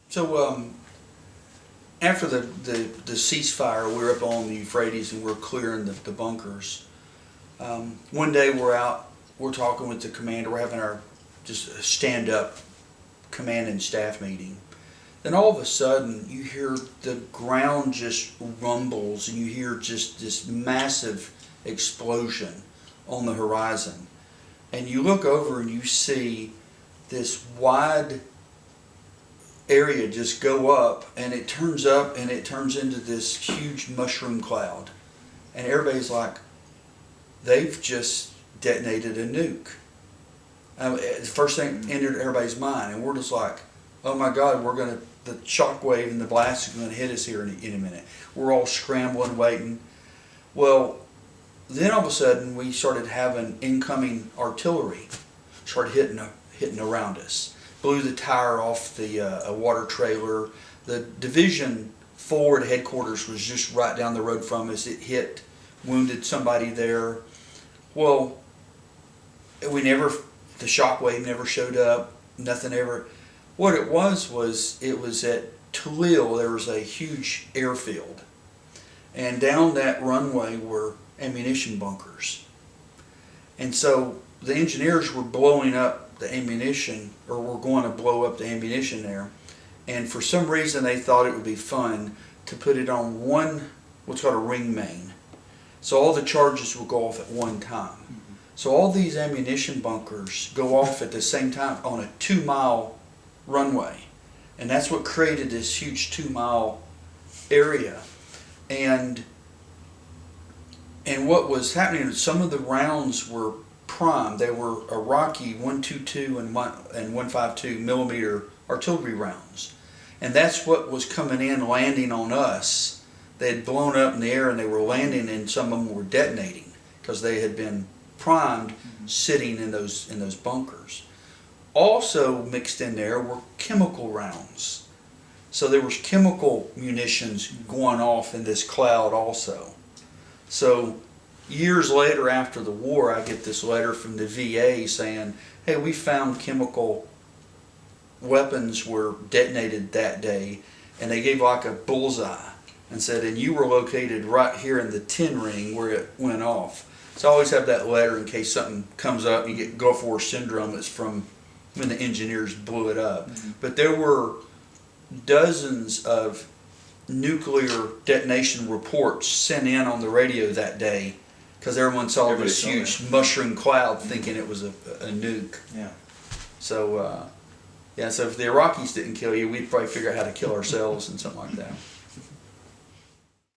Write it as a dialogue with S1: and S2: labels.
S1: So after the ceasefire, we were up on the Euphrates and we're clearing the bunkers. One day we're talking with the commander, we're having our just a stand-up command and staff meeting. Then all of a sudden you hear the ground just rumbles and you hear just this massive explosion on the horizon. And you look over and you see this wide area just go up, and it turns up and it turns into this huge mushroom cloud. And everybody's like, they've just detonated a nuke. The first thing entered everybody's mind, and we're just like, oh my God, the shock wave and the blast is going to hit us here in a minute. We're all scrambling, waiting. Well, then all of a sudden we started having incoming artillery started hitting around us. Blew the tire off a water trailer. The division forward headquarters was just right down the road from us. It wounded somebody there. Well, the shock wave never showed up. Nothing ever. What it was at Tulil, there was a huge airfield. And down that runway were ammunition bunkers. And so the engineers were blowing up the ammunition, or were going to blow up the ammunition there. And for some reason they thought it would be fun to put it on what's called a ring main. So all the charges will go off at one time. Mm-hmm. So all these ammunition bunkers go off at the same time on a 2-mile runway. And that's what created this huge 2-mile area. And what was happening is some of the rounds were prime. They were Iraqi 122 and 152 millimeter artillery rounds. And that's what was coming in, landing on us. They had blown up in the air and they were landing, and some of them were detonating because they had been primed, sitting in those bunkers. Also mixed in there were chemical rounds. So there was chemical munitions going off in this cloud also. So years later, after the war, I get this letter from the VA saying, hey, we found chemical weapons were detonated that day, and they gave like a bullseye and said, and you were located right here in the 10 ring where it went off. So I always have that letter in case something comes up and you get Gulf War syndrome. It's from when the engineers blew it up. Mm-hmm. But there were dozens of nuclear detonation reports sent in on the radio that day, because everyone saw this huge mushroom cloud thinking it was a nuke.
S2: Yeah.
S1: So, so if the Iraqis didn't kill you, we'd probably figure out how to kill ourselves and something like that.